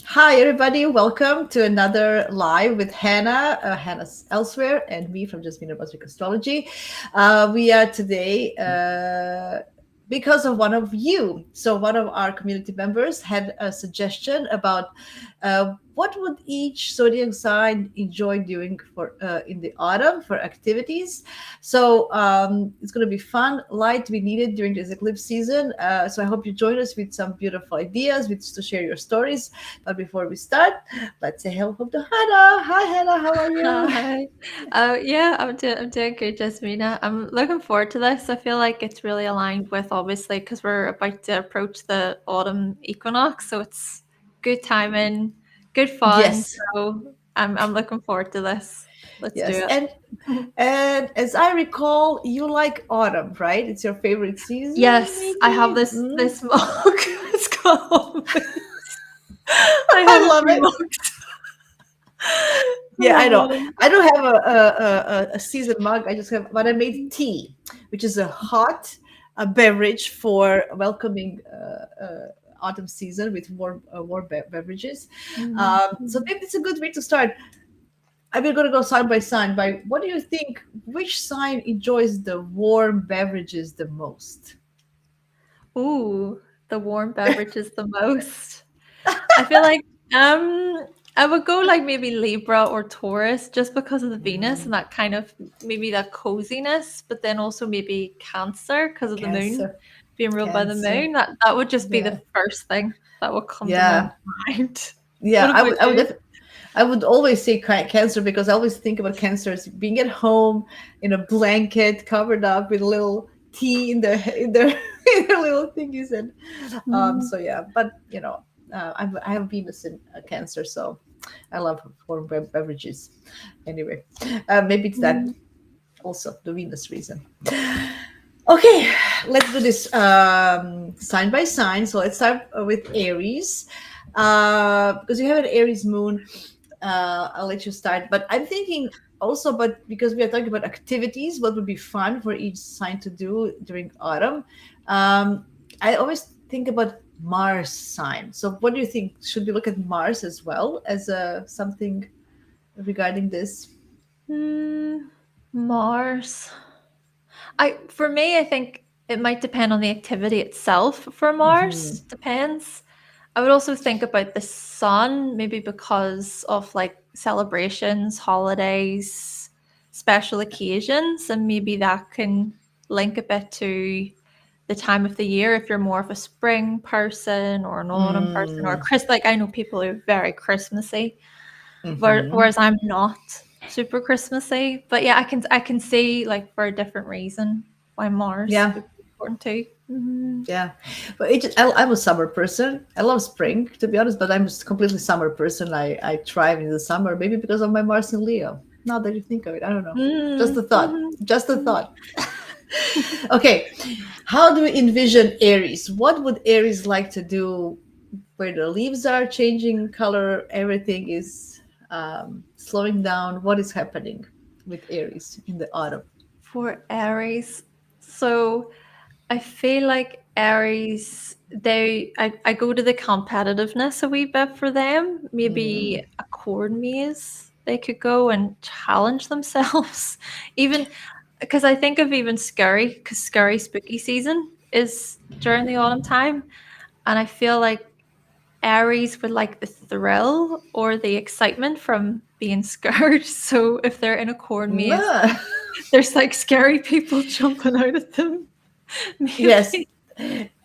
Hi, everybody. Welcome to another live with Hannah. Hannah's elsewhere, and me from Jasmina Astrology. We are today because of one of you. So, one of our community members had a suggestion about what would each zodiac sign enjoy doing for in the autumn for activities. So, it's going to be fun, light to be needed during this eclipse season. So, I hope you join us with some beautiful ideas, with to share your stories. But before we start, let's say hello to Hannah. Hi, Hannah. How are you? Hi. Yeah, I'm doing good, Jasmina. I'm looking forward to this. I feel like it's really aligned with obviously because we're about to approach the autumn equinox, so it's good timing, good fun. Yes, So I'm looking forward to this. Let's do yes. it. And as I recall, you like autumn, right? It's your favorite season, Yes, I have maybe. this mug. It's called. I have I a love few it. mugs. I Yeah, I love know. autumn. I don't have a season mug. I just have, but I made tea, which is a hot beverage for welcoming autumn season with warm beverages. So Mhm. maybe it's a good way to start. I mean, we're going to go sign by sign. By what do you think? Which sign enjoys the warm beverages the most? Ooh, the warm beverages the most. I feel like I would go like maybe Libra or Taurus just because of the Venus and that kind of maybe that coziness, but then also maybe Cancer because of the moon Cancer, being ruled by the Cancer. moon. That would just be Yeah, the first thing that would come to my yeah, mind. yeah. What about you? I would always say Cancer because I always think about Cancer as being at home in a blanket, covered up with a little tea in their in their little thingies, and Mm, so yeah. But I have Venus in Cancer, so I love warm beverages. Anyway, maybe it's that mm, also the Venus reason. Okay, let's do this sign by sign. So let's start with Aries. Because you have an Aries moon, I'll let you start. But I'm thinking also, but because we are talking about activities, what would be fun for each sign to do during autumn? Um, I always think about Mars sign. So what do you think? Should we look at Mars as well as something regarding this? mm, Mars. I for me, I think it might depend on the activity itself for Hmm. Mars. Depends. I would also think about the sun, maybe because of like celebrations, holidays, special occasions, and maybe that can link a bit to the time of the year if you're more of a spring person or an autumn person or a Mm. like I know people who are very Christmassy, Hmm. whereas I'm not super Christmassy. But yeah, I can see like for a different reason why Mars Yeah. would be important too. Mhm. Yeah, but I'm a summer person. I love spring, to be honest, but I'm a completely summer person. I thrive in the summer, maybe because of my Mars in Leo. Now that you think of it, I don't know. Just a Mm, thought. mhm, Just a mhm. thought. Okay, how do we envision Aries? What would Aries like to do where the leaves are changing color? Everything is slowing down. What is happening with Aries in the autumn? For Aries, so I feel like Aries, I go to the competitiveness a wee bit for them. Mm. Maybe a chord maze they could go and challenge themselves. Even because I think of even scary, because scary spooky season is during the autumn time. And I feel like Aries would like the thrill or the excitement from being scared. So if they're in a corn maze, Ah, there's like scary people jumping out at them. yes, Maybe.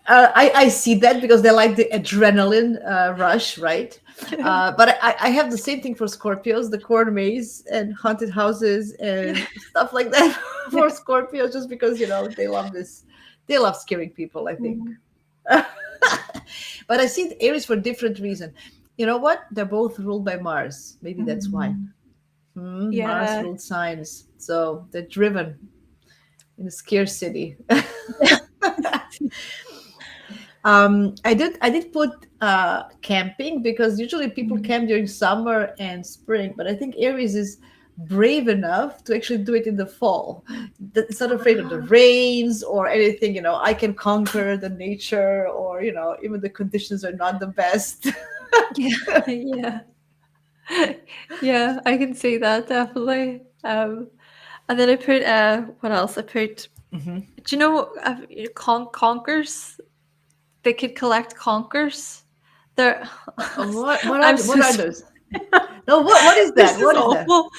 I see that because they like the adrenaline rush, right? But I have the same thing for Scorpios, the corn maze and haunted houses and stuff like that for Scorpios, just because they love this, they love scaring people. I think, Mm, but I see the Aries for different reason. You know what? They're both ruled by Mars. Maybe that's why. mm. Mars Yeah. ruled signs, so they're driven in a scarcity. I did put camping because usually people Mm. camp during summer and spring, but I think Aries is brave enough to actually do it in the fall. It's not afraid of the Ah, rains or anything. I can conquer the nature, or even the conditions are not the best. Yeah, yeah, yeah. I can see that definitely. And then I put what else? I put. Hmm. Do you know conkers? They could collect conkers. They're. I'm What so are sorry. those? No, what is This that? is What is that? awful.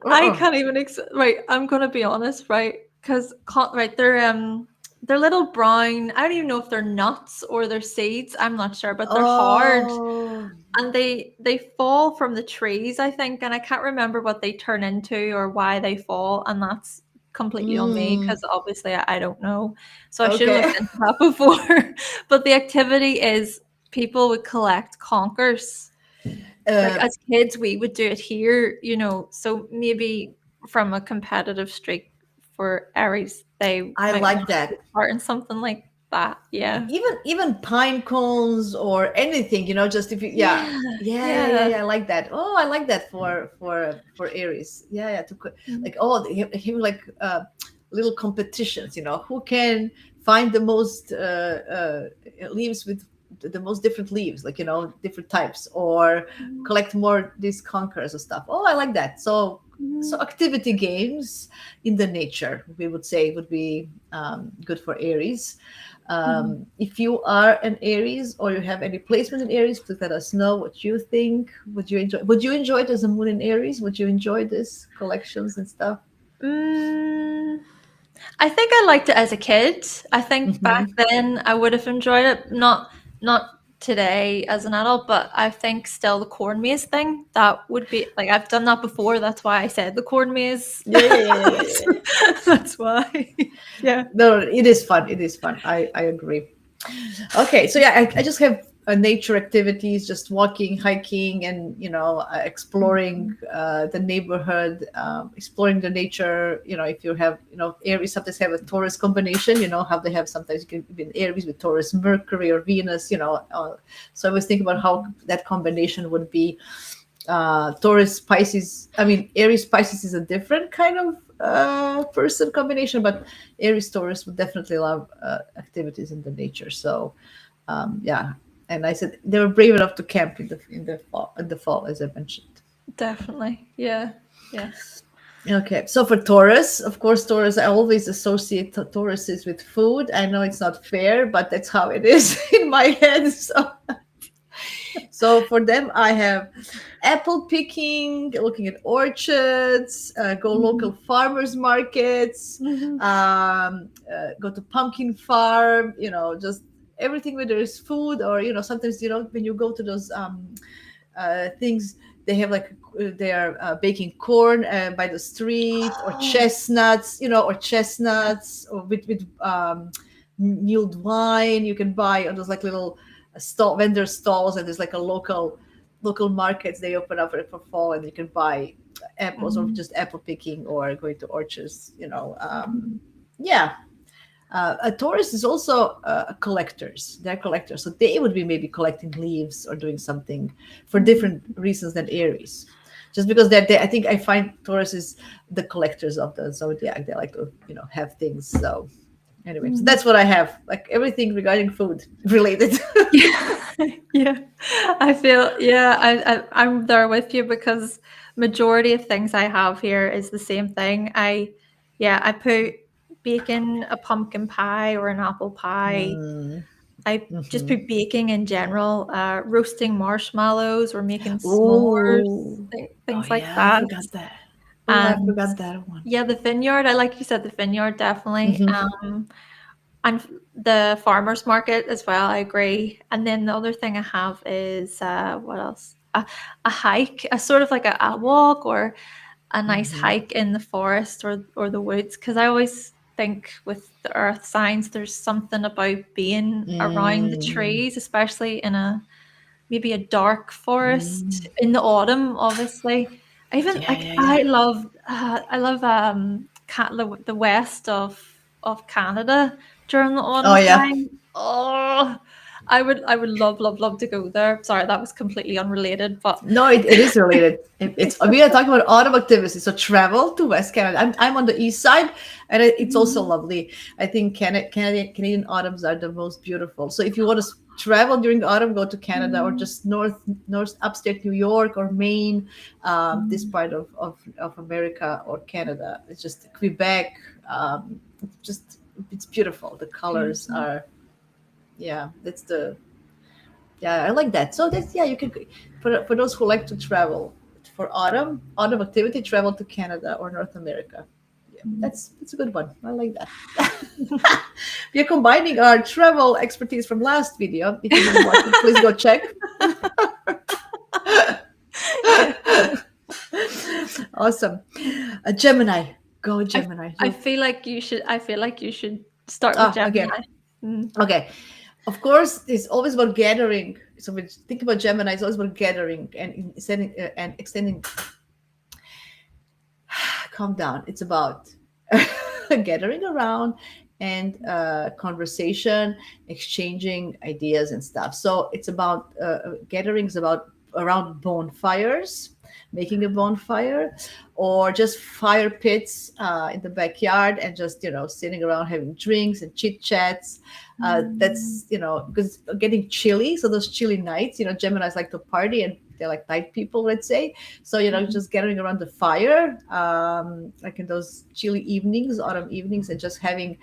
I Uh-uh. can't even right, I'm gonna be honest, right? Because right, they're little brown. I don't even know if they're nuts or they're seeds. I'm not sure, but they're hard Oh. and they fall from the trees, I think, and I can't remember what they turn into or why they fall, and that's completely on me Mm, because obviously I don't know. So I should have okay. looked into that before. But the activity is people would collect conkers like Uh, as kids we would do it here, so maybe from a competitive streak for Aries they I might like want to that. take part in something like that. Yeah. Even pine cones or anything, just if you, yeah, Yeah. yeah, Yeah. I like that. Oh, I like that for Aries. Yeah, Mhm. like, oh, they have like little competitions, who can find the most leaves with the most different leaves, like, different types, or Mhm. collect more these conquerors and stuff. Oh, I like that. So Mhm. activity games in the nature, we would say, would be good for Aries. Mhm. If you are an Aries or you have any placement in Aries, please let us know what you think. Would you enjoy it as a moon in Aries? Would you enjoy this collections and stuff? Mm, I think I liked it as a kid. I think back Hmm. then I would have enjoyed it. Not today as an adult, but I think still the corn maze thing, that would be like I've done that before. That's why I said the corn maze. Yeah. That's why. Yeah. No, it is fun. It is fun. I agree. Okay, so yeah, I just have nature activities, just walking, hiking, and exploring the neighborhood, exploring the nature. If you have, Aries sometimes have a Taurus combination. How they have sometimes you can be in Aries with Taurus, Mercury, or Venus. So I was thinking about how that combination would be. Taurus Pisces. I mean, Aries Pisces is a different kind of person combination, but Aries Taurus would definitely love activities in the nature. So yeah, and I said they were brave enough to camp in the fall, as I mentioned. Definitely. Yeah. Yeah. Okay, so for Taurus, of course, Taurus, I always associate Tauruses with food. I know it's not fair, but that's how it is in my head. So for them, I have apple picking, looking at orchards, go local Mhm. farmers markets, Mhm. go to pumpkin farm, just everything where there's food, or sometimes when you go to those things, they have like they are baking corn by the street, or Oh, chestnuts, yeah. or with mulled wine you can buy on those like little vendor stalls, and there's like a local markets they open up for fall, and you can buy apples, or Mhm. just apple picking, or going to orchards, Mhm. yeah. A Taurus is also collectors. They're collectors, so they would be maybe collecting leaves or doing something for different Mhm. reasons than Aries. Just because I think I find Taurus is the collectors of the zodiac. They like to, have things. So anyway, so Mhm. that's what I have. Like everything regarding food related. Yeah. Yeah. I feel yeah, I'm there with you because majority of things I have here is the same thing. I put baking a pumpkin pie or an apple pie. Mm, I just hmm. put baking in general, roasting marshmallows or making s'mores, Oh, oh things like yeah, I that. forgot that. Oh, I And forgot that one. yeah, the vineyard, I like you said, the vineyard definitely. Hmm. And the farmers market as well, I agree. And then the other thing I have is what else? A hike, a sort of like a walk or a nice Hmm. hike in the forest or the woods. Because I always think with the earth signs, there's something about being around the Mm, trees, especially in a maybe a dark forest mm. in the autumn. Obviously, I even Yeah, like yeah, yeah. I love the west of Canada during the Oh autumn yeah. time. Oh, I would love to go there. Sorry, that was completely unrelated, but No, it is related. It's we are talking about autumn activities. So travel to West Canada. I'm on the east side, and it's also Mhm. lovely. I think Canadian autumns are the most beautiful. So if you want to travel during the autumn, go to Canada or Mm, just north upstate New York or Maine, this mm, part of America or Canada. It's just Quebec. It's just it's beautiful. The colors beautiful. are, yeah, that's the, yeah, I like that. So that's, yeah, you can, for those who like to travel for autumn activity, travel to Canada or North America. Yeah, Mm. that's a good one. I like that. We are combining our travel expertise from last video. If you didn't watch it, please go check. Yeah. Awesome. Gemini, go I Gemini. I You feel like you should. I feel like you should start with okay, Gemini. Mm, okay. Of course, it's always about gathering. So when you think about Gemini, it's always about gathering and extending calm down. It's about gathering around and conversation, exchanging ideas and stuff. So it's about gatherings about around bonfires, making a bonfire, or just fire pits in the backyard and just sitting around having drinks and chit chats. mm, That's because it's getting chilly. So those chilly nights, Gemini's like to party and they're like night people, let's say. So mhm, just gathering around the fire, like in those chilly evenings, autumn evenings, and just having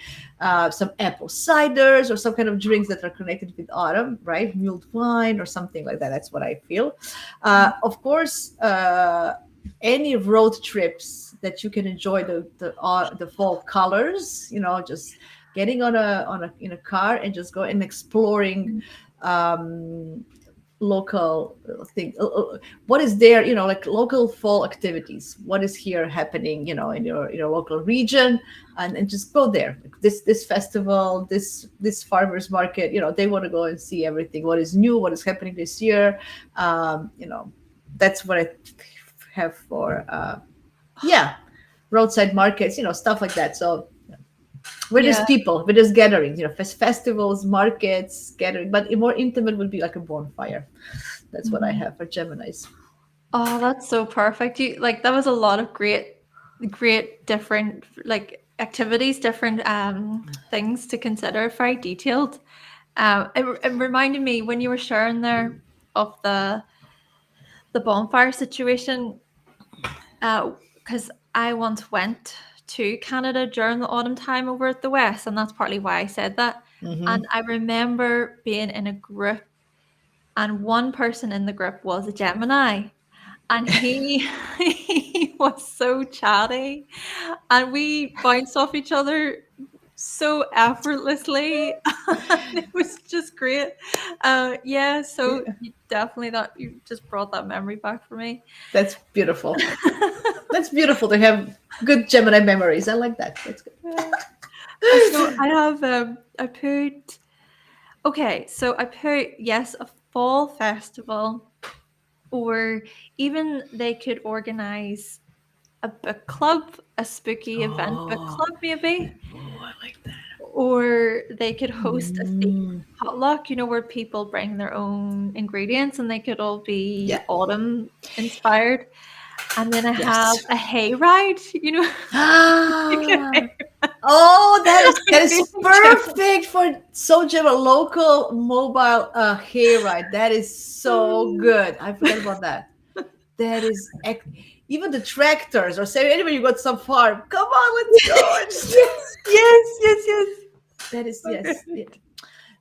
some apple ciders or some kind of drinks that are connected with autumn, right? Mulled wine or something like that. That's what I feel. Of course, any road trips that you can enjoy the fall colors. Just getting on a in a car and just go and exploring mm, um, local thing, what is there, like local fall activities, what is here happening, in your local region, and just go there, like this festival, this farmers market, they want to go and see everything, what is new, what is happening this year. That's what I have for yeah, roadside markets, stuff like that. So where there's yeah. people, where there's gatherings, festivals, markets, gathering, but more intimate would be like a bonfire. That's what I Mhm. have for Geminis. Oh, that's so perfect. You like that was a lot of great different like activities, different things to consider. Very detailed. It reminded me when you were sharing there of the bonfire situation. Because I once went to Canada during the autumn time over at the West, and that's partly why I said that. Mm-hmm. And I remember being in a group, and one person in the group was a Gemini, and he he was so chatty, and we bounced off each other so effortlessly. It was just great. Yeah, so Yeah, you definitely that you just brought that memory back for me. that's beautiful. That's beautiful to have good Gemini memories. I like that. That's good. Yeah. So I have I put okay, so I put yes, a fall festival, or even they could organize a book club, a spooky event book Oh, club maybe, oh, I like that. or they could host a theme Mm, potluck, where people bring their own ingredients and they could all be yeah. autumn inspired. And then I have Yes. a hayride. Ah. Oh, that is perfect for Sojem, a local mobile hayride. That is so good. I forgot about that. That is even the tractors or say anyway you got some farm. Come on, let's go. I just Yes, yes, yes, yes. that is Okay. yes. Yeah.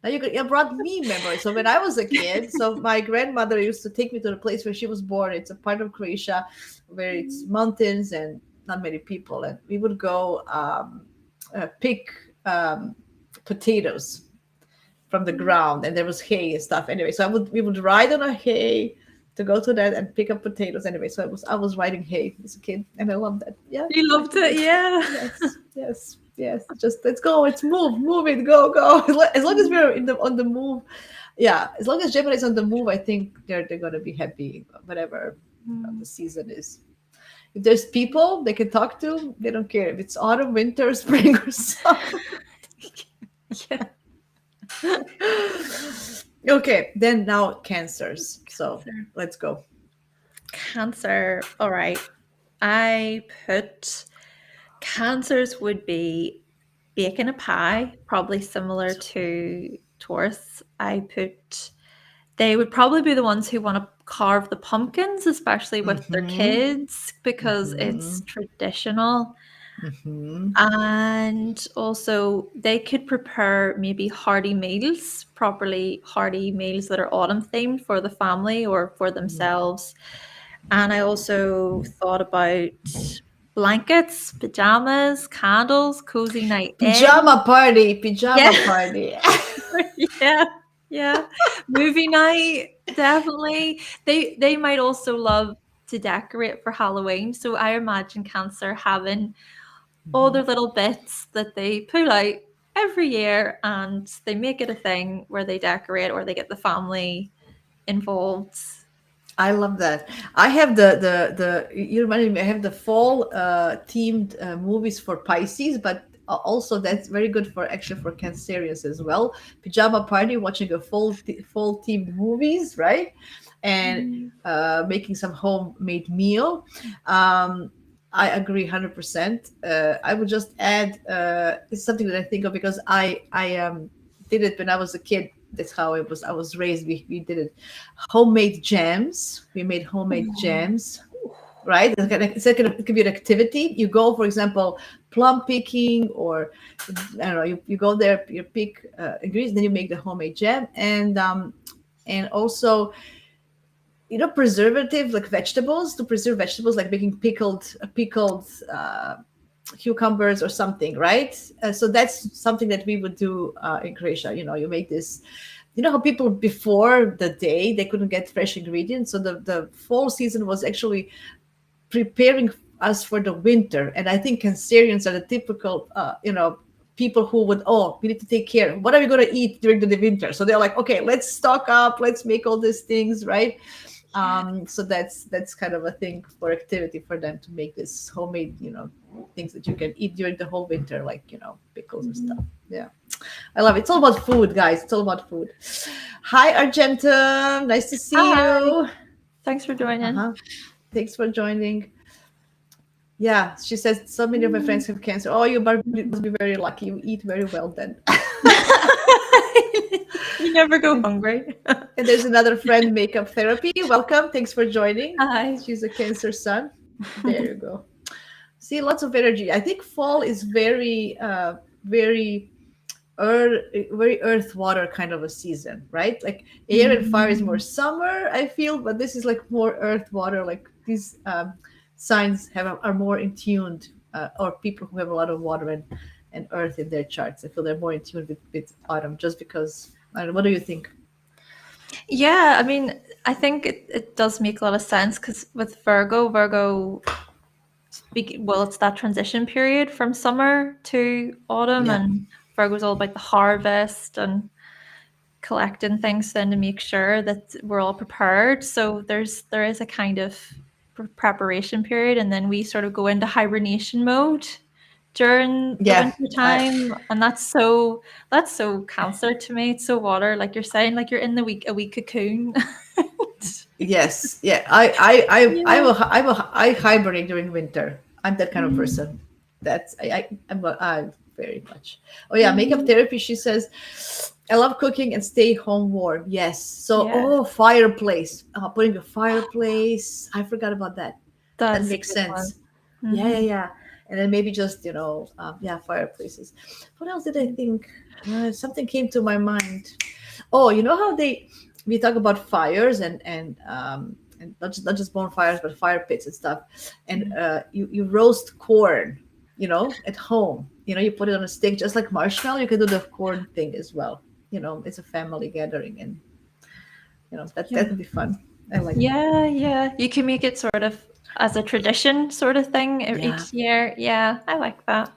Now you brought me memories. So when I was a kid, so my grandmother used to take me to the place where she was born. It's a part of Croatia where it's mountains and not many people, and we would go pick um, potatoes from the ground, and there was hay and stuff. Anyway, so we would ride on a hay to go to that and pick up potatoes. Anyway, so I was riding hay as a kid, and I loved that. Yeah, You loved it, yeah. yes, yes, yes. Just let's go. Let's move it, go, go. As long as we're on the move, yeah. As long as Gemini is on the move, I think they're gonna be happy. Whatever the Mm. season is. If there's people they can talk to, they don't care if it's autumn, winter, spring, or summer. Yeah. Okay, then now cancers. So Cancer. let's go. Cancer. All right. I put cancers would be baking a pie, probably similar to Taurus, I put they would probably be the ones who want to carve the pumpkins, especially with their Mm-hmm. kids, because Mm-hmm. it's traditional. Mm-hmm. And also, they could prepare maybe hearty meals, properly hearty meals that are autumn themed for the family or for Yeah. themselves. And I also thought about blankets, pajamas, candles, cozy night in. Pajama party. Yeah, Pajama party. yeah, yeah. Movie night, definitely. They might also love to decorate for Halloween. So I imagine Cancer having all Mhm. their little bits that they pull out every year and they make it a thing where they decorate or they get the family involved. I love that. I have the you reminded me. I have the fall themed movies for Pisces, but also that's very good for actually for Cancerians as well. Pajama party, watching a fall themed movies, right? And Mm. making some homemade meal. Um, I agree 100%. I would just add it's something that I think of because I did it when I was a kid. That's how it was. I was raised. We did it. Homemade jams. We made homemade Oh. jams, right? It could be an activity. You go, for example, plum picking, or I don't know. You go there, you pick ingredients, then you make the homemade jam, and also preservative like vegetables to preserve vegetables, like making pickled cucumbers or something, right? So that's something that we would do in Croatia. You make this. You know how people before the day they couldn't get fresh ingredients, so the fall season was actually preparing us for the winter. And I think Cancerians are the typical, people who would, oh, we need to take care. What are we going to eat during the winter? So they're like, okay, let's stock up, let's make all these things, right? So that's kind of a thing for activity for them to make this homemade, things that you can eat during the whole winter, like pickles and stuff. Mhm. Yeah, I love it. It's all about food, guys. It's all about food. Hi, Argentum. Nice to see Hi. you. Thanks for Uh joining. huh. Thanks for joining. Yeah, she says so many of my Mm. friends have cancer. Oh, you must be very lucky. You eat very well then. You never go and, hungry. and there's another friend, makeup therapy. Welcome. Thanks for joining. Hi. She's a cancer sun. There you go. See, lots of energy. I think fall is very earth, very earth water kind of a season, right? Like air and fire is more Mm. summer, I feel, but this is like more earth water. Like these signs are more in tuned, or people who have a lot of water and earth in their charts. I feel they're more in tune with autumn, just because. I don't know, what do you think? Yeah, I mean, I think it does make a lot of sense because with Virgo, well, it's that transition period from summer to autumn, Yeah. and Virgo's all about the harvest and collecting things then to make sure that we're all prepared. So there is a kind of preparation period, and then we sort of go into hibernation mode during the Yeah. winter time, and that's so Cancer to me. It's so water, like you're saying, like you're in the week a wee cocoon. Yes. Yeah. I Yeah. will. I hibernate during winter. I'm that kind of Mm, person. I'm very much. Oh yeah, makeup mhm. therapy. She says, I love cooking and stay home warm. Yes. So, Yeah, oh, fireplace. Putting a fireplace. I forgot about that. That that's a makes good one. sense. Yeah, yeah, Mhm. yeah. And then maybe just yeah, fireplaces. What else did I think? Something came to my mind. Oh, you know how we talk about fires and not just bonfires but fire pits and stuff, and you roast corn, at home. You put it on a stick just like marshmallow. You can do the corn thing as well. It's a family gathering, and that Yeah. would be fun. I like that. Yeah, yeah. You can make it sort of as a tradition sort of thing Yeah. each year. Yeah, I like that.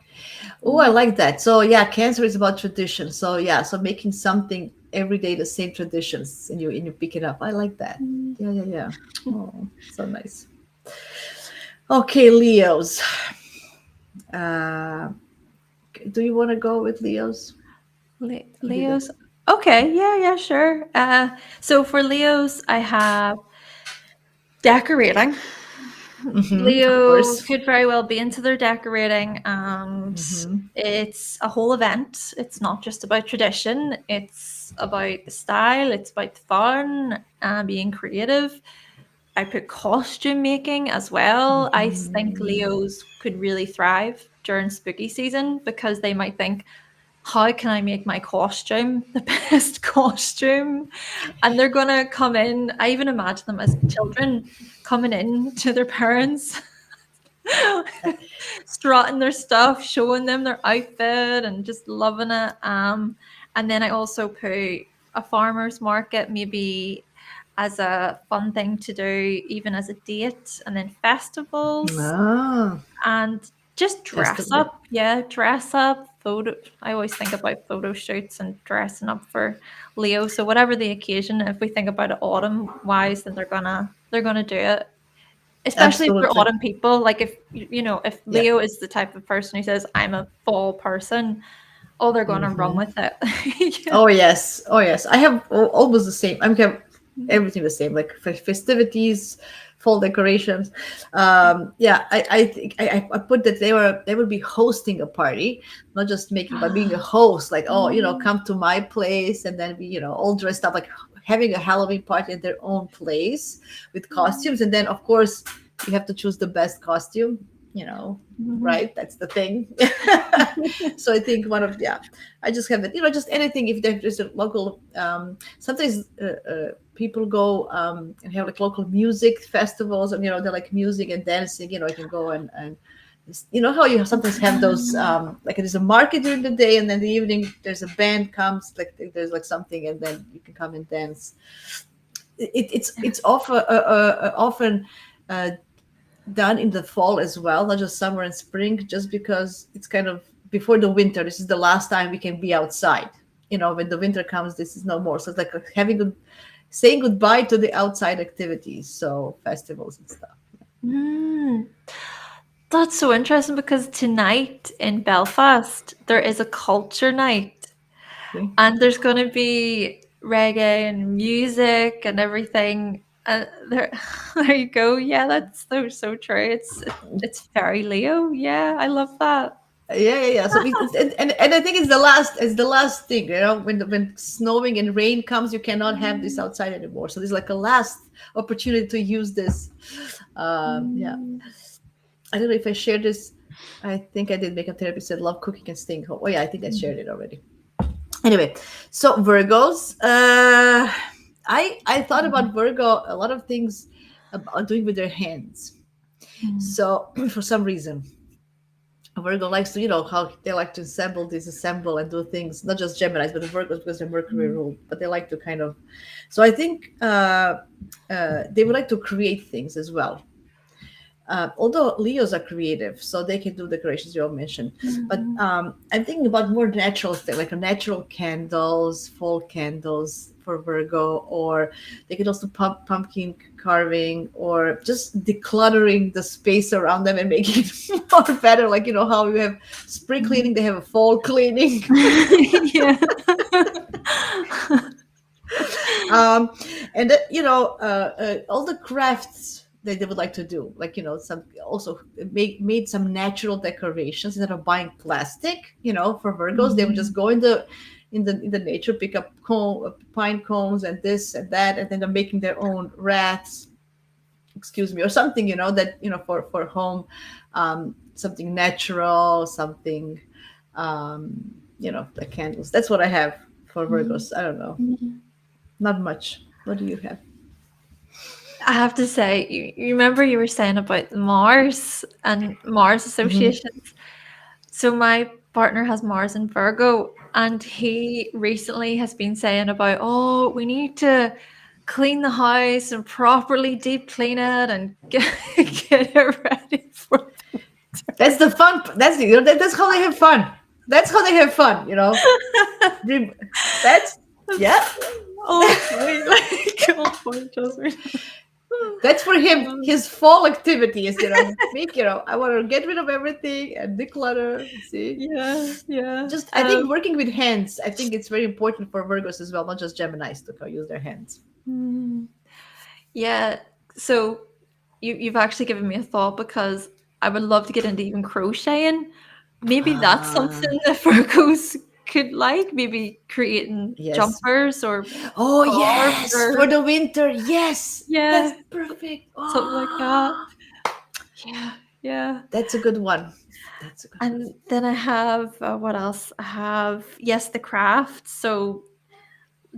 Oh, I Mm. like that. So yeah, cancer is about tradition. So yeah, so making something every day the same traditions, and you pick it up. I like that. Mm. Yeah, yeah, yeah. Oh, so nice. Okay, Leos. Uh, do you want to go with Leos? Did it? Leos. Okay, yeah, yeah, sure. So for Leos, I have decorating. Of Leo course. could very well be into their decorating, and Hmm. it's a whole event. It's not just about tradition, it's about the style, it's about the fun and being creative. I put costume making as well. I think Leos could really thrive during spooky season because they might think, how can I make my costume the best costume? And they're going to come in. I even imagine them as children coming in to their parents, strutting their stuff, showing them their outfit and just loving it. And then I also put a farmer's market maybe as a fun thing to do, even as a date, and then festivals Ah, and just dress festival. up. Yeah, dress up. Photo. I always think about photo shoots and dressing up for Leo. So whatever the occasion, if we think about it autumn wise, then they're gonna do it. Especially if they're Absolutely. autumn people. Like if Yeah. Leo is the type of person who says I'm a fall person, oh, they're gonna run Hmm. with it. Yeah. Oh yes, oh yes. I have almost the same. I have everything the same, like festivities, fall decorations. Yeah, I think I put that they would be hosting a party, not just making, but being a host. Like, oh, Mm, come to my place, and then we, all dressed up, like having a Halloween party at their own place with costumes, and then of course you have to choose the best costume. mhm. Right? That's the thing. So I think one of, yeah, I just have it, just anything. If there's a local, sometimes people go and have like local music festivals, and they like music and dancing. I can go and how you sometimes have those, like there's a market during the day, and then the evening there's a band comes, like there's like something, and then you can come and dance. It's often uh, done in the fall as well, not just summer and spring, just because it's kind of before the winter. This is the last time we can be outside. When the winter comes, this is no more. So it's like saying goodbye to the outside activities, so festivals and stuff. Mm. That's so interesting because tonight in Belfast there is a culture night. Okay. And there's going to be reggae and music and everything. There, there you go. Yeah, that's so true. It's very Leo. Yeah, I love that. Yeah. So and I think it's the last thing. When snowing and rain comes, you cannot have this Mm, outside anymore. So there's like a last opportunity to use this. Yeah. mm, I don't know if I shared this. I think I did. Makeup therapy said love cooking and staying home. Oh yeah, I think I shared it already. Anyway, so Virgos. I thought about Virgo a lot of things about doing with their hands. mm, So for some reason, Virgo likes to, how they like to assemble, disassemble, and do things. Not just Gemini's, but the Virgos, because they're Mercury mm, ruled. But they like to kind of. So I think they would like to create things as well. Although Leos are creative, so they can do decorations you all mentioned. But mm, I'm thinking about more natural things, like a natural candles, fall candles for Virgo, or they could also pumpkin carving, or just decluttering the space around them and making it more better. Like, how you have spring mm. cleaning, they have a fall cleaning. Yeah. um, and all the crafts that they would like to do, like, some also made some natural decorations instead of buying plastic. For Virgos, they would just Mm, go in the nature, pick up pine cones and this and that, and then they're making their own rats, excuse me, or something, that, for home, something natural, something, um like candles. That's what I have for mm, Virgos. I don't know, mm. not much. What do you have? I have to say, you remember you were saying about Mars and Mars Hmm. associations. So my partner has Mars in Virgo, and he recently has been saying about, oh, we need to clean the house and properly deep clean it and get it ready for That's the fun. That's how they have fun. That's how they have fun. Re- That's yeah. on point. Like on point, Jasmine. That's for him. His fall activity is, make, I want to get rid of everything and declutter. See, Yeah, yeah. just I think working with hands. I think it's very important for Virgos as well, not just Gemini's to use their hands. Mm, yeah. So you've actually given me a thought because I would love to get into even crocheting. Maybe that's Ah, something that Virgos could like. Maybe creating yes. jumpers or Oh, scarves yes, for or the winter. Yes, that's yeah, perfect. something like that. Oh, Yeah, yeah. that's a good one. That's a good one. And then I have what else? I have yes, the crafts. So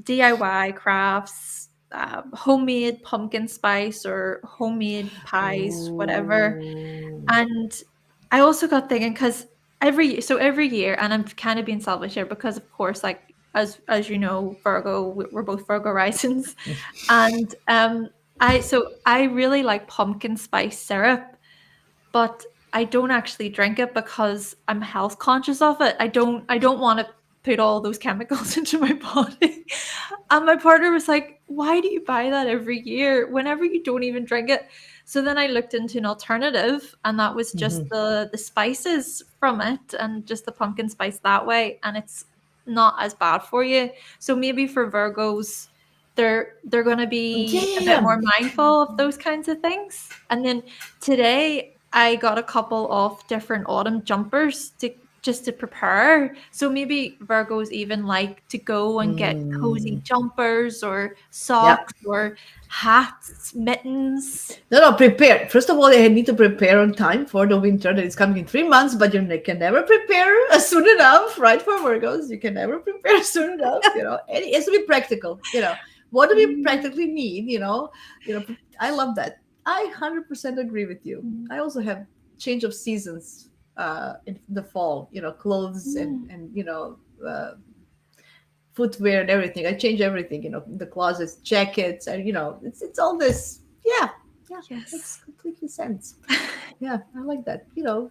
DIY crafts, homemade pumpkin spice or homemade pies, whatever. Oh. And I also got thinking because every year, and I'm kind of being selfish here because of course, like as you know, Virgo, we're both Virgo risings, and I really like pumpkin spice syrup, but I don't actually drink it because I'm health conscious of it. I don't want to put all those chemicals into my body. And my partner was like, "Why do you buy that every year whenever you don't even drink it?" So then I looked into an alternative, and that was just Mhm. the spices from it and just the pumpkin spice that way, and it's not as bad for you. So maybe for Virgos, they're going to Yeah, be a yeah, bit yeah. more mindful of those kinds of things. And then today I got a couple of different autumn jumpers to just to prepare. So maybe Virgos even like to go and get cozy Mm. jumpers or Yeah. socks or hats, mittens. No, no, prepare. First of all, they need to prepare on time for the winter that is coming in 3 months, but you can never prepare soon enough, right? For Virgos, you can never prepare soon enough. And it has to be practical. What do we Mm, practically need? I love that. I 100% agree with you. mm, I also have change of seasons in the fall. Clothes and mm. footwear and everything. I change everything. The closets, jackets, and it's all this. Yeah, yeah, makes Yes. completely sense. Yeah, I like that. Yeah,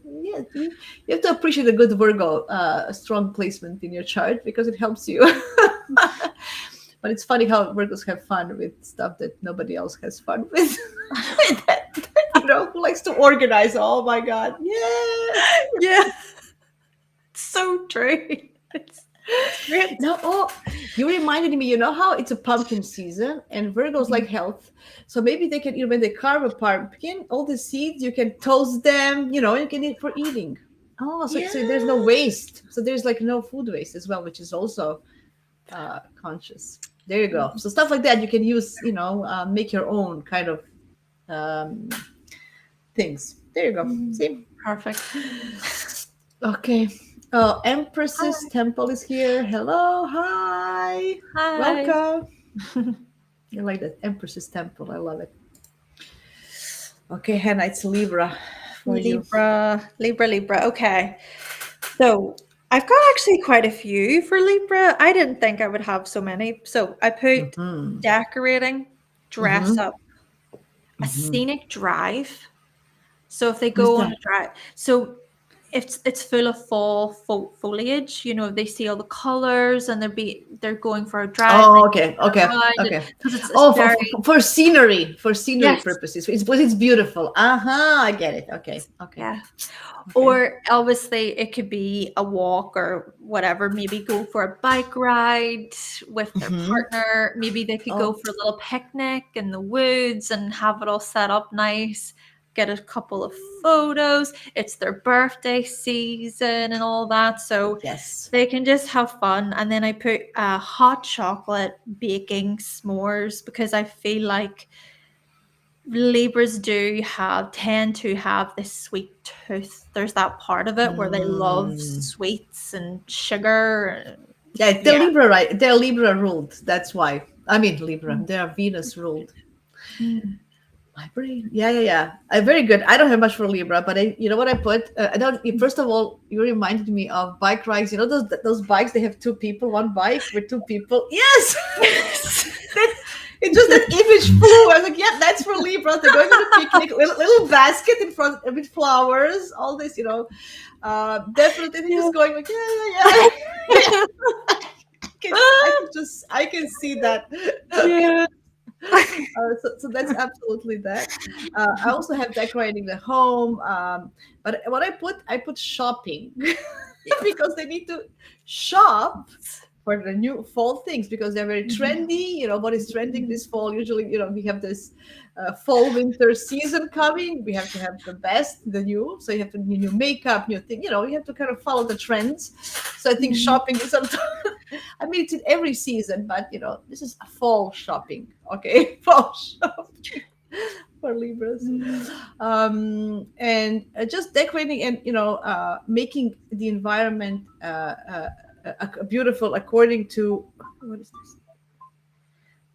you have to appreciate a good Virgo, a strong placement in your chart because it helps you. But it's funny how Virgos have fun with stuff that nobody else has fun with. Who likes to organize? Oh my God, yes. Yeah, it's so true. It's great. No, you reminded me. You know how it's a pumpkin season, and Virgos like Mhm. health. So maybe they can, when they carve a pumpkin, all the seeds you can toast them. You can eat for eating. Oh, so there's no Yeah. waste. So there's like no food waste as well, which is also conscious. There you go. So stuff like that you can use. Make your own kind of um, things. There you go. Mm, See. perfect. Okay. Empress's Hi. temple is here. Hello. Hi. Hi. Welcome. I like that. Empress's temple. I love it. Okay, Hannah, it's Libra for you. Libra, Libra, Libra. Okay. So I've got actually quite a few for Libra. I didn't think I would have so many. So I put Mm-hmm. decorating, dress Mm-hmm. up, a Mm-hmm. scenic drive. So if they What's go on a that? drive, so it's full of fall foliage. They see all the colors and they're going for a drive and they Oh, go okay, for a okay, ride okay. because it's Oh, for, very for, for scenery, for scenery yes, purposes. It's beautiful. Uh-huh, I get it. Okay, okay, yeah. okay. Or obviously it could be a walk or whatever, maybe go for a bike ride with their Mm-hmm. partner. Maybe they could go Oh, for a little picnic in the woods and have it all set up nice, get a couple of photos. It's their birthday season and all that. So yes. they can just have fun. And then I put hot chocolate baking s'mores because I feel like Libras tend to have this sweet tooth. There's that part of it where they love Mm. sweets and sugar. Yeah, they're Yeah. Libra, right? They're Libra ruled. That's why. I mean, Libra. Mm, They are Venus ruled. mm, My brain. Yeah, yeah, yeah. Very good. I don't have much for Libra, but you know what I put? I don't. First of all, you reminded me of bike rides. Those bikes. They have two people, one bike with two people. Yes, yes. that it just that image flew. I was like, yeah, that's for Libra. They're going on a picnic, little basket in front with flowers. All this, definitely. They're Yeah. just going like, yeah, yeah, yeah. I can see that. Yeah. So that's absolutely that. I also have decorating the home, but what I put shopping because they need to shop for the new fall things because they're very trendy. What is trending this fall? Usually, we have this fall winter season coming. We have to have the best, the new. So you have to new makeup, new thing. You have to kind of follow the trends. So I think Mhm. shopping is sometimes. I mean, it's in every season, but this is a fall shopping. Okay, fall shopping for Libras, Mhm. and just decorating and making the environment beautiful according to what is this?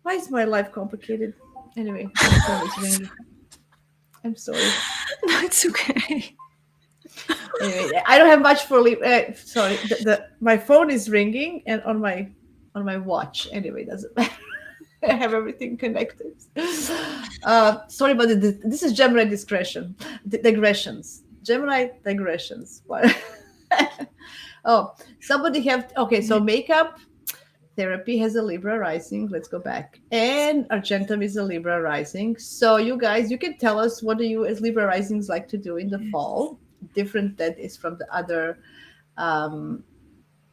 Why is my life complicated? Anyway, my phone is ringing. I'm sorry. No, it's okay. Anyway, I don't have much for sorry, the my phone is ringing and on my watch. Anyway, doesn't matter. I have everything connected. Sorry about this is Gemini discretion, digressions. Gemini digressions. What? Oh, somebody have okay. So makeup therapy has a Libra rising. Let's go back. And Argentum is a Libra rising. So you guys, you can tell us what do you as Libra risings like to do in the fall? Different that is from the other um,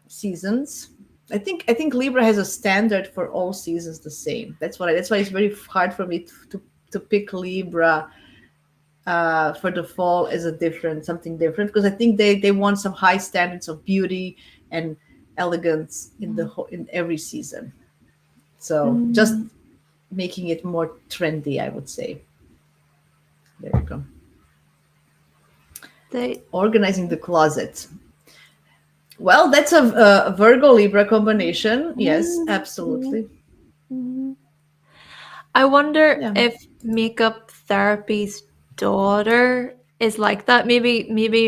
seasons. I think Libra has a standard for all seasons the same. That's why it's very hard for me to pick Libra for the fall as a different something different because I think they want some high standards of beauty and elegance in every season. So just Mm, making it more trendy, I would say. There we go. they. Organizing the closet. Well, that's a Virgo Libra combination. Yes, Mm, mm, absolutely. mm. I wonder Yeah. if makeup therapy's daughter is like that. Maybe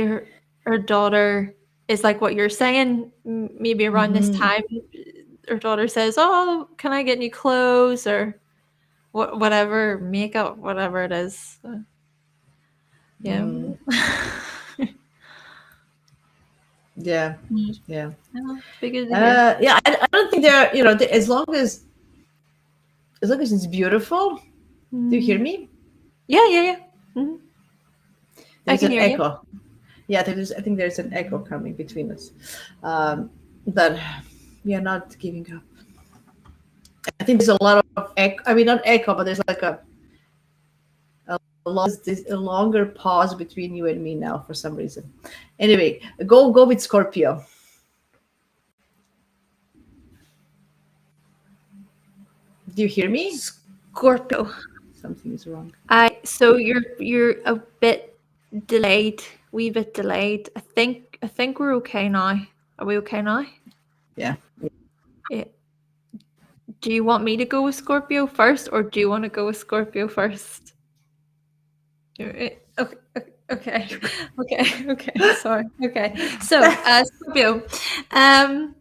her daughter is like what you're saying. Maybe around this Hmm. time, her daughter says, "Oh, can I get new clothes or whatever makeup, whatever it is." Yeah. Mm. Yeah. Mm. Yeah. Yeah, be good to hear. Yeah. I don't think they're as long as it's beautiful. Do you hear Mm. me? Yeah, yeah, yeah. Mhm. I There's can an hear you. echo. Yeah, I think there's an echo coming between us. But we are not giving up. I think there's a lot of echo. I mean, not echo, but there's like a longer pause between you and me now for some reason. Anyway, go with Scorpio. Do you hear me? Scorpio. Something is wrong. So you're a bit delayed, wee bit delayed. I think we're okay now. Are we okay now? Yeah. Yeah. Do you want me to go with Scorpio first, or do you want to go with Scorpio first? Okay, okay, okay, okay. Sorry. Okay. So, Scorpio. Um,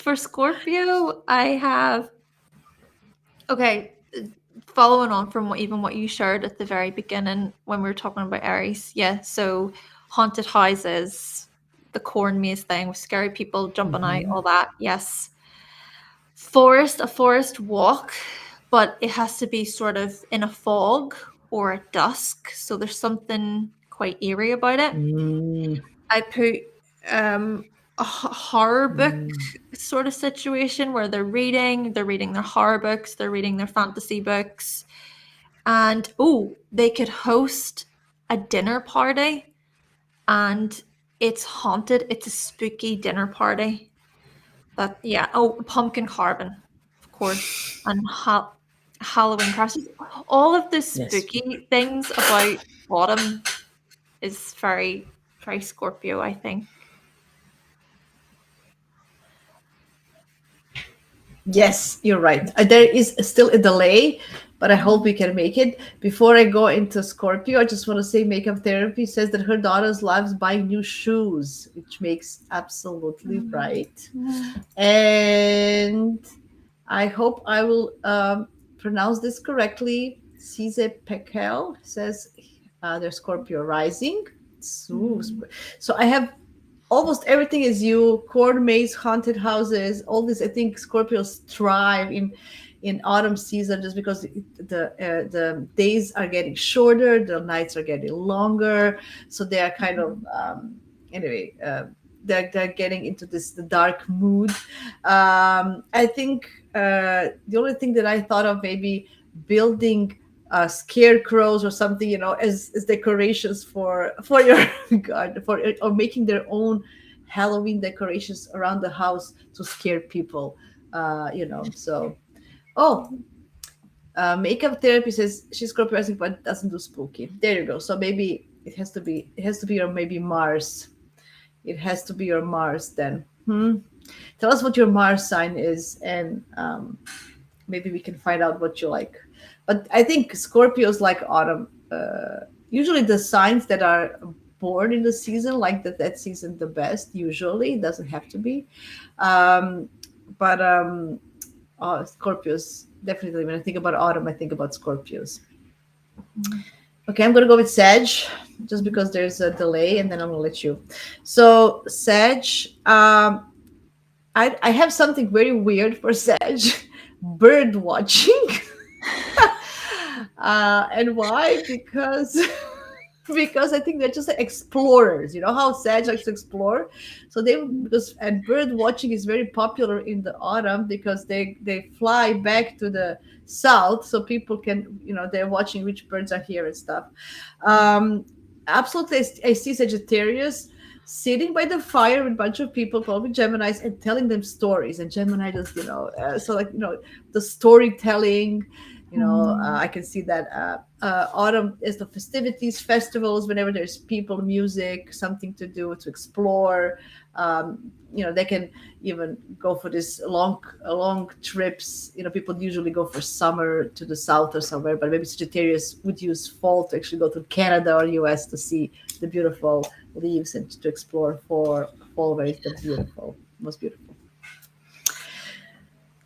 for Scorpio, I have okay. Following on from what you shared at the very beginning when we were talking about Aries, yeah. So haunted houses, the corn maze thing with scary people jumping out, Hmm. all that. Yes, a forest walk, but it has to be sort of in a fog or at dusk. So there's something quite eerie about it. Mm. I put horror book Mm. sort of situation where they're reading their horror books, they're reading their fantasy books, and oh, they could host a dinner party, and it's haunted. It's a spooky dinner party. That yeah. Oh, pumpkin carving, of course, and Halloween crafts. All of the Yes. spooky things about autumn is very Scorpio, I think. Yes, you're right. There is still a delay, but I hope we can make it. Before I go into Scorpio, I just want to say makeup therapy says that her daughter's loves buying new shoes, which makes absolutely right. Mm. And I hope I will pronounce this correctly. Cise Pekel says they're Scorpio rising. So, Mm. so I have almost everything is you corn maze haunted houses all this. I think Scorpios thrive in autumn season just because the days are getting shorter, the nights are getting longer, so they are kind of anyway they're getting into this the dark mood. I think the only thing that I thought of, maybe building scarecrows or something, as decorations for your god, for, or making their own Halloween decorations around the house to scare people. So, oh, makeup therapy says she's Scorpio rising but doesn't do spooky. There you go. So maybe it has to be your, maybe Mars. It has to be your Mars then. Tell us what your Mars sign is, and maybe we can find out what you like. But I think Scorpios like autumn. Usually, the signs that are born in the season like that season the best. Usually, it doesn't have to be, um, but Scorpios definitely. When I think about autumn, I think about Scorpios. Okay, I'm gonna go with Sag, just because there's a delay, and then I'm gonna let you. So Sag, I have something very weird for Sag, bird watching. And why? Because because I think they're just like explorers. You know how Sag likes to explore, so they because and bird watching is very popular in the autumn because they fly back to the south, so people can, they're watching which birds are here and stuff. Um, Absolutely, I see Sagittarius sitting by the fire with a bunch of people, probably Geminis, and telling them stories. And Gemini just, so like, the storytelling, I can see that. Autumn is the festivities, festivals, whenever there's people, music, something to do, to explore. They can even go for this long trips. People usually go for summer to the south or somewhere, but maybe Sagittarius would use fall to actually go to Canada or US to see the beautiful leaves and to explore for fall, where it's the beautiful, most beautiful.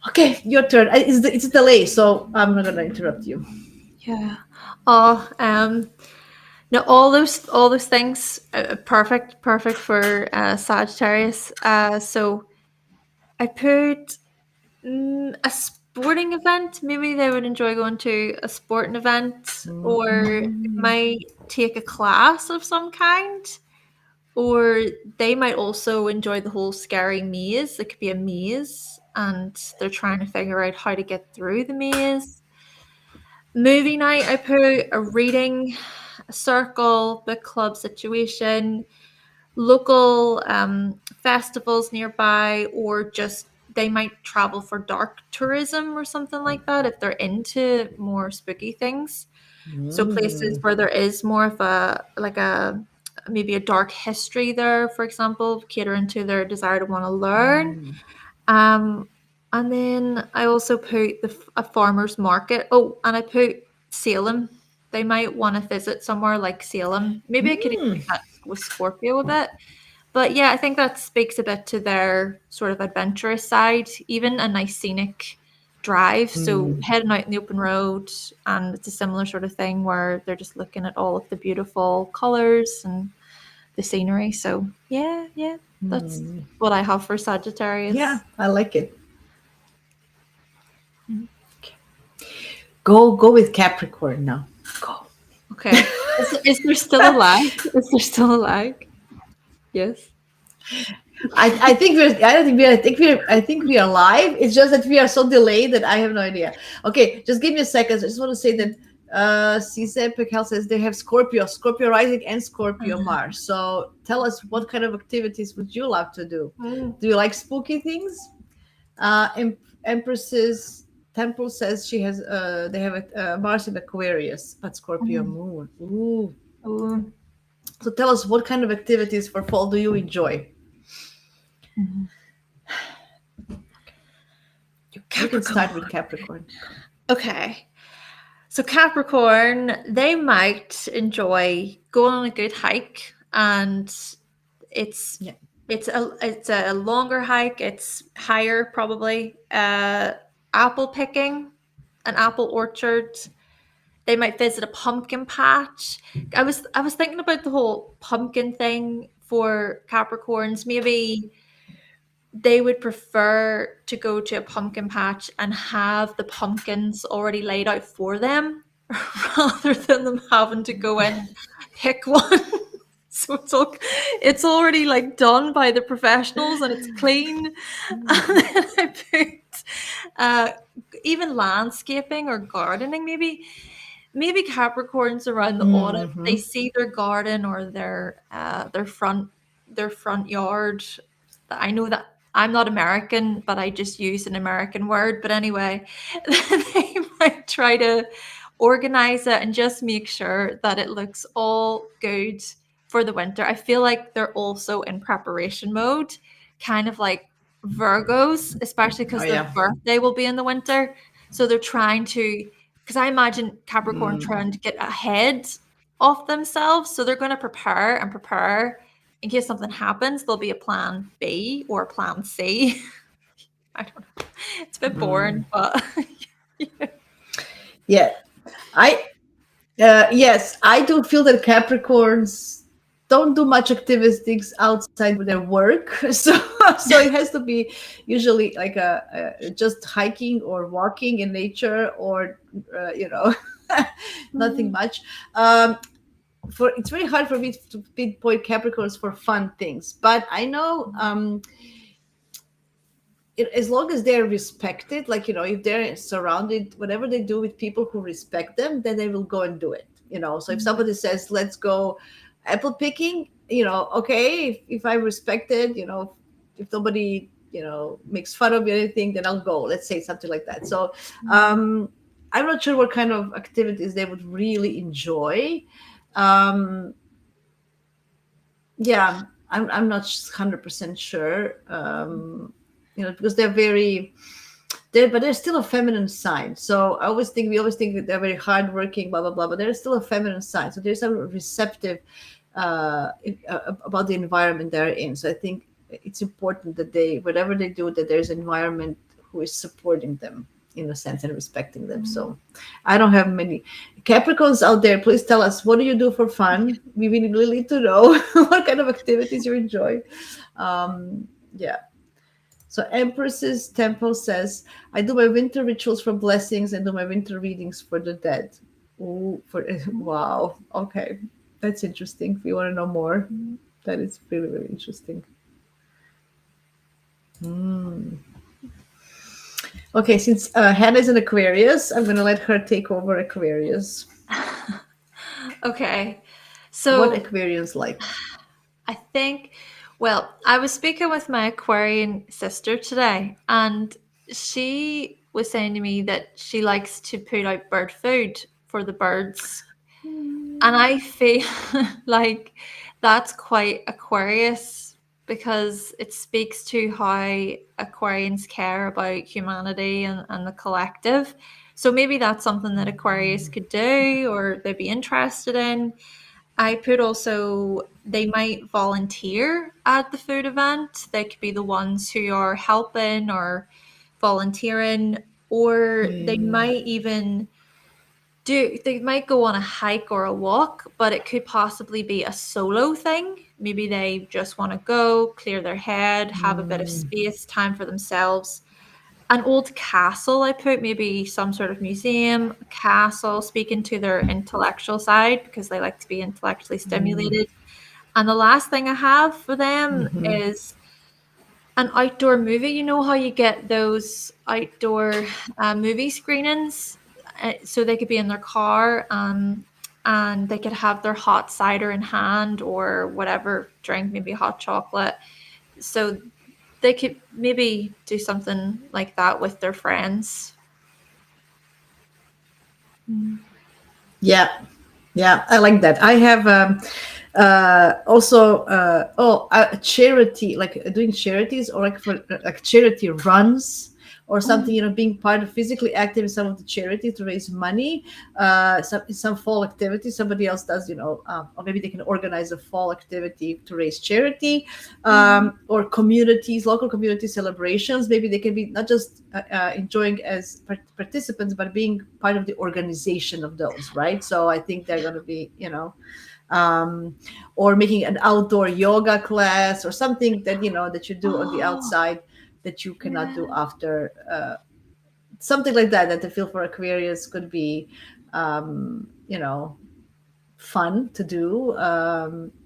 Okay, your turn. It's a delay, so I'm not gonna interrupt you. Yeah. Oh, no, all those things, perfect for Sagittarius. So I put a sporting event. Maybe they would enjoy going to a sporting event, or might take a class of some kind, or they might also enjoy the whole scary maze. It could be a maze, and they're trying to figure out how to get through the maze. Movie night, I put a reading, a circle, book club situation, local festivals nearby, or just they might travel for dark tourism or something like that if they're into more spooky things. So places where there is more of a like a maybe a dark history there, for example, catering to their desire to want to learn. Um, and then I also put a farmer's market. Oh, and I put Salem. They might want to visit somewhere like Salem. Maybe I could even make that with Scorpio a bit. But yeah, I think that speaks a bit to their sort of adventurous side, even a nice scenic drive. So heading out in the open road, and it's a similar sort of thing where they're just looking at all of the beautiful colors and the scenery. So yeah, that's what I have for Sagittarius. Yeah, I like it. Go with Capricorn now. Go. Okay. Is there still a lag? Is there still a lag? Yes. I think we're. I don't think we. Are, I think we are live. It's just that we are so delayed that I have no idea. Okay, just give me a second. I just want to say that CZ Pekel says they have Scorpio rising, and Scorpio Mars. So tell us, what kind of activities would you love to do? Do you like spooky things? Empress's Temple says she has. They have a Mars in Aquarius, but Scorpio Moon. Ooh. Ooh. So tell us, what kind of activities for fall do you enjoy? You can start with Capricorn. Okay. So Capricorn, they might enjoy going on a good hike, and it's a longer hike. It's higher probably. Apple picking, an apple orchard. They might visit a pumpkin patch. I was thinking about the whole pumpkin thing for Capricorns. Maybe they would prefer to go to a pumpkin patch and have the pumpkins already laid out for them rather than them having to go in pick one. So So it's already like done by the professionals and it's clean. And then I put uh, even landscaping or gardening, maybe Capricorns around the autumn, they Mm-hmm. see their garden or their front yard. I know that I'm not American, but I just use an American word. But anyway, they might try to organize it and just make sure that it looks all good for the winter. I feel like they're also in preparation mode, kind of like Virgos, especially Oh because their yeah. birthday will be in the winter. So they're trying to, because I imagine Capricorn Mm. trying to get ahead of themselves. So they're going to prepare and prepare in case something happens. There'll be a plan B or a plan C. I don't know. It's a bit boring, but yeah. Yeah. I yes, I do feel that Capricorns don't do much activities outside their work. So it has to be usually like a just hiking or walking in nature, or you know, nothing much. Um, for it's very hard for me to pinpoint Capricorns for fun things, but I know as long as they're respected, like, if they're surrounded, whatever they do with people who respect them, then they will go and do it. So if somebody says, let's go apple picking, okay, if I'm respected, if nobody, makes fun of me or anything, then I'll go, let's say something like that. So I'm not sure what kind of activities they would really enjoy. um yeah, I'm not 100% sure. Because they're still a feminine sign. So we always think that they're very hardworking, blah blah blah, but they're still a feminine sign. So there's some receptive about the environment they're in. So I think it's important that whatever they do, that there's an environment who is supporting them in a sense and respecting them. So I don't have many Capricorns out there. Please tell us, what do you do for fun? We really need to know what kind of activities you enjoy. Yeah. So Empress's Temple says, I do my winter rituals for blessings and do my winter readings for the dead. Ooh, wow. Okay. That's interesting. If you want to know more, that is really, really interesting. Okay, since Hannah is an Aquarius, I'm going to let her take over Aquarius. Okay. What So Aquarians like? I think, well, I was speaking with my Aquarian sister today, and she was saying to me that she likes to put out bird food for the birds. And I feel like that's quite Aquarius because it speaks to how Aquarians care about humanity and the collective. So maybe that's something that Aquarius could do or they'd be interested in. I put also, they might volunteer at the food event. They could be the ones who are helping or volunteering, or they might even they might go on a hike or a walk, but it could possibly be a solo thing. Maybe they just want to go, clear their head, have a bit of space, time for themselves. An old castle, I put, maybe some sort of museum, castle, speaking to their intellectual side because they like to be intellectually stimulated. And the last thing I have for them is an outdoor movie. You know how you get those outdoor movie screenings? So they could be in their car and they could have their hot cider in hand or whatever drink, maybe hot chocolate. So they could maybe do something like that with their friends. Mm. Yeah, yeah, I like that. I have also charity, like doing charities, or like for like charity runs or something. Being part of physically active in some of the charity to raise money. Some fall activity somebody else does, or maybe they can organize a fall activity to raise charity, or communities, local community celebrations. Maybe they can be not just enjoying as participants, but being part of the organization of those, right? So I think they're going to be, um, or making an outdoor yoga class or something that that you do on the Oh, outside that you cannot do yeah. after, something like that. That the feel for Aquarius could be, um, you know fun to do.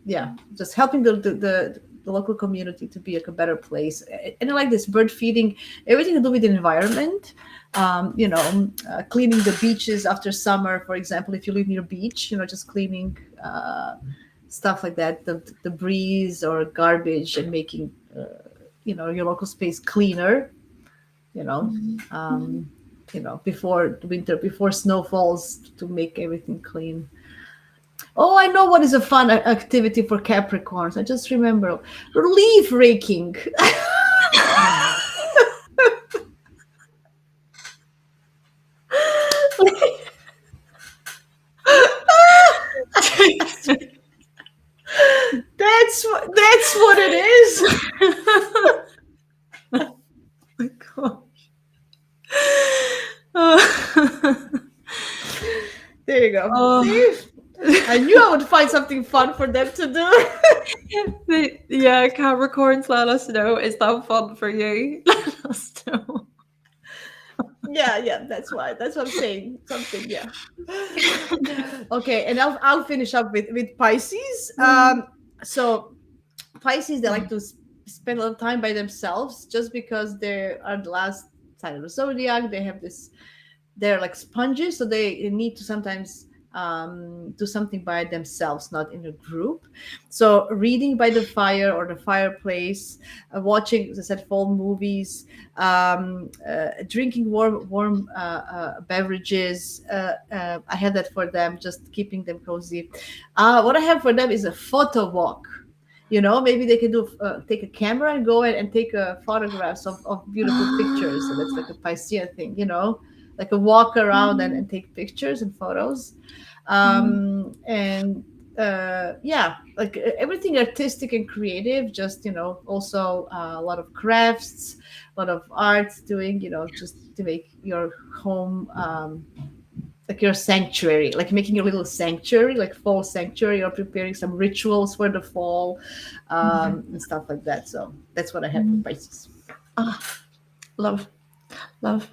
Yeah, just helping the local community to be like a better place. And I like this bird feeding, everything to do with the environment. Cleaning the beaches after summer, for example, if you live near a beach, just cleaning stuff like that, the debris or garbage, and making your local space cleaner. You know, Mhm. Mhm. um, before winter, before snow falls, to make everything clean. Oh, I know what is a fun activity for Capricorns. I just remember leaf raking. That's what it is. My God. Oh. There you go. Oh. See, I knew I would find something fun for them to do. Yeah, Capricorns, let us know. Is that fun for you? Let us know. Yeah, that's why. That's what I'm saying. Something, yeah. Okay, and I'll finish up with Pisces. So Pisces, they like to spend a lot of time by themselves, just because they are the last sign of the zodiac. They have this, they're like sponges, so they need to sometimes do something by themselves, not in a group. So reading by the fire or the fireplace, watching, as I said, fall movies, drinking warm beverages. I have that for them, just keeping them cozy. What I have for them is a photo walk. Maybe they can do take a camera and go and take photographs of beautiful pictures. So that's like a Piscean thing, like a walk around and take pictures and photos. And Yeah, like everything artistic and creative, just also a lot of crafts, a lot of arts doing, just to make your home like your sanctuary, like making a little sanctuary, like fall sanctuary, or preparing some rituals for the fall, and stuff like that. So that's what I have for Pisces. Ah, love, love.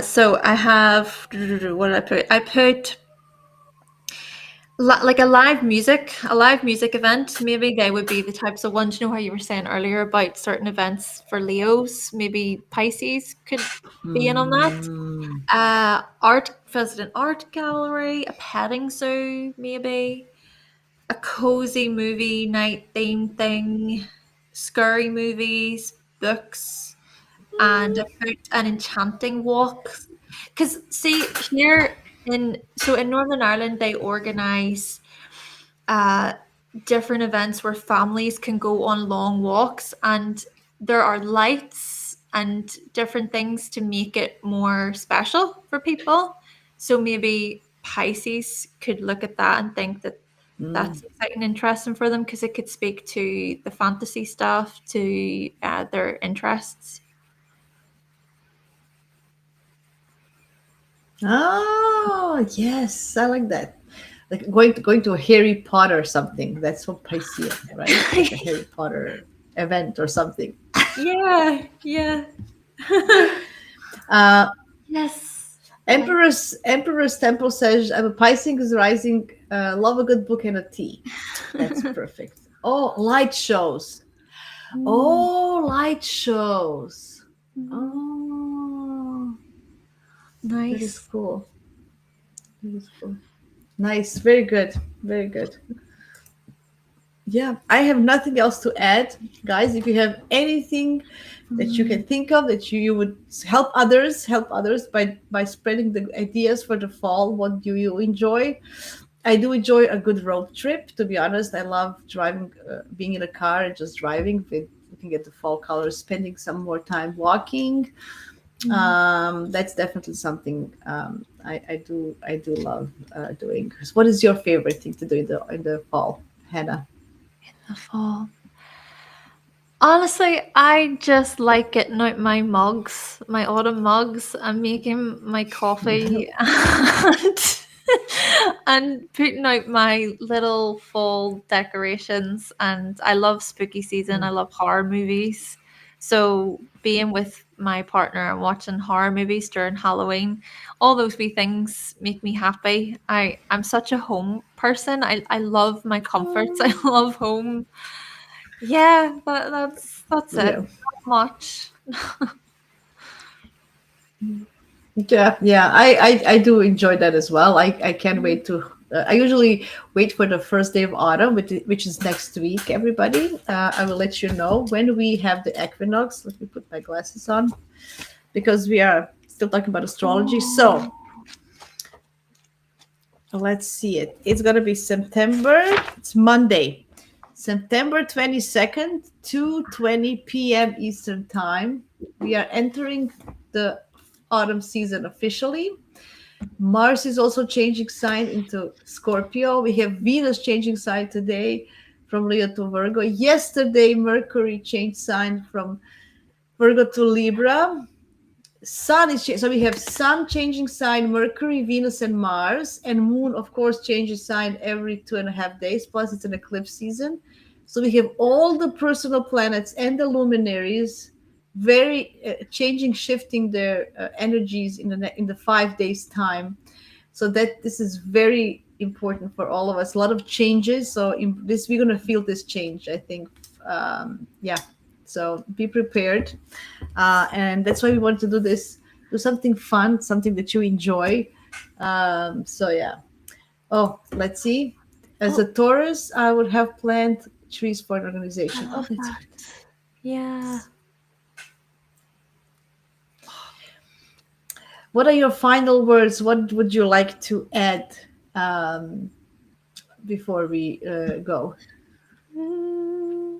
So I have, what did I put? I put like a live music event. Maybe they would be the types of ones. You know how you were saying earlier about certain events for Leos. Maybe Pisces could be in on that. Mm. Art, visit an art gallery, a petting zoo, maybe a cozy movie night theme thing, scary movies, books, and Mm. about an enchanting walk. Because see here in Northern Ireland they organise uh, different events where families can go on long walks, and there are lights and different things to make it more special for people. So maybe Pisces could look at that and think that Mm. that's exciting and interesting for them because it could speak to the fantasy stuff, to their interests. Oh yes, I like that. Like going to a Harry Potter or something. That's what Piscean, right? Like a Harry Potter event or something. Yeah, yeah. Uh, Yes. I like Emperor's Temple says, "I'm a Pisces rising. Love a good book and a tea." That's that. perfect. Oh, light shows. Mm, Oh, light shows. mm, Oh, that is nice. cool. That is cool. Nice. Very good. Very good. Yeah, I have nothing else to add, guys. If you have anything that you Mm, can think of that you would help others by spreading the ideas for the fall. What do you enjoy? I do enjoy a good road trip. To be honest, I love driving, being in a car and just driving, looking at the fall colors, spending some more time walking. mm. That's definitely something I do love doing. What is your favorite thing to do in the fall, Hannah? The fall. Honestly, I just like getting out my mugs, my autumn mugs, and making my coffee and putting out my little fall decorations. And I love spooky season. I love horror movies. So being with my partner and watching horror movies during Halloween. All those wee things make me happy. I'm such a home person. I love my comforts. I love home. Yeah, that's it. Yeah. Not much. Yeah, yeah, I do enjoy that as well. I can't wait to. I usually wait for the first day of autumn, which is next week. Everybody, I will let you know when we have the equinox. Let me put my glasses on because we are still talking about astrology. So let's see it. It's gonna be September. It's Monday, September 22nd, 2:20 p.m. Eastern Time. We are entering the autumn season officially. Mars is also changing sign into Scorpio. We have Venus changing sign today from Leo to Virgo. Yesterday, Mercury changed sign from Virgo to Libra. Sun is so we have Sun changing sign, Mercury, Venus, and Mars, and Moon, of course, changes sign every 2.5 days. Plus, it's an eclipse season, so we have all the personal planets and the luminaries very changing, shifting their energies in the 5 days time. So that this is very important for all of us. A lot of changes. So in this, we're gonna feel this change, I think. Yeah. So be prepared, and that's why we want to do this. Do something fun, something that you enjoy. So yeah. Oh, let's see. As Oh, a Taurus, I would have planned trees for an I organization. Oh, love that's that. really Yeah. nice. What are your final words? What would you like to add um, before we go? Mm,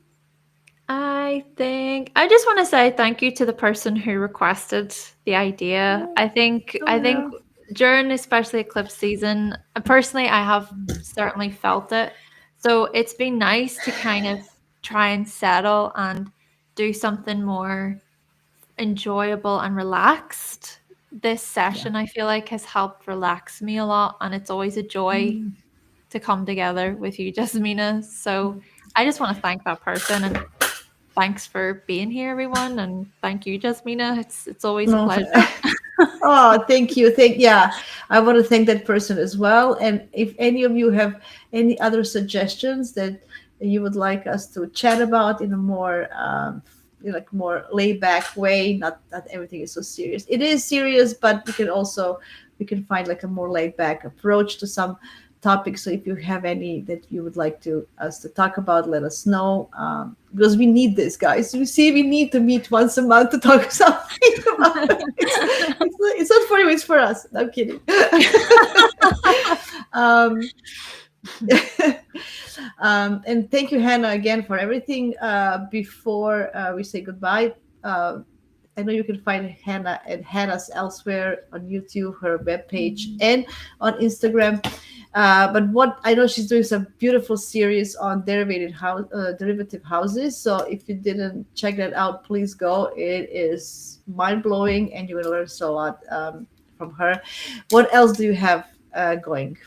I think I just want to say thank you to the person who requested the idea. I think Oh, during especially eclipse season, personally I have certainly felt it. So it's been nice to kind of try and settle and do something more enjoyable and relaxed. This yeah. session I feel like has helped relax me a lot, and it's always a joy to come together with you, Jasmina. So I just want to thank that person, and thanks for being here, everyone. And thank you, Jasmina. It's always a No. pleasure. Oh, thank you. Yeah, I want to thank that person as well. And if any of you have any other suggestions that you would like us to chat about in a more like more laid back way, not everything is so serious. It is serious, but we can find like a more laid back approach to some topics. So if you have any that you would like to us to talk about, let us know. Because we need this, guys. You see, we need to meet once a month to talk something about it. It's not for you, it's for us. I'm kidding. um, and thank you, Hannah, again for everything. Before we say goodbye, I know you can find Hannah at Hannah's Elsewhere on YouTube, her webpage, and on Instagram. But what I know, she's doing some beautiful series on derivative houses. So if you didn't check that out, please go. It is mind blowing, and you're gonna learn so a lot from her. What else do you have going?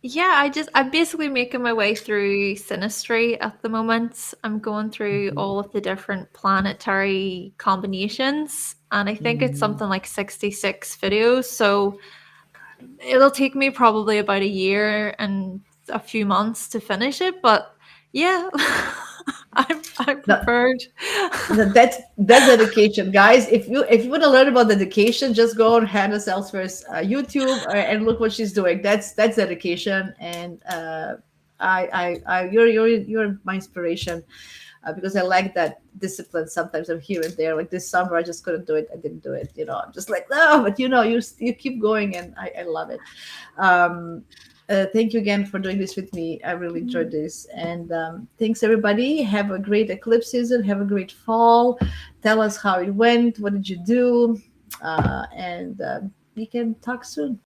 Yeah, I'm basically making my way through Sinistry at the moment. I'm going through all of the different planetary combinations, and I think it's something like 66 videos. So it'll take me probably about a year and a few months to finish it, but yeah, I'm No, prepared. that's dedication, guys. If you want to learn about dedication, just go on Hannah Elsewhere's YouTube and look what she's doing. That's dedication, and you're my inspiration because I like that discipline. Sometimes I'm here and there. Like this summer, I just couldn't do it. I didn't do it. I'm just like no, but you keep going, and I love it. Um, thank you again for doing this with me. I really enjoyed this. And thanks, everybody. Have a great eclipse season. Have a great fall. Tell us how it went. What did you do? And we can talk soon.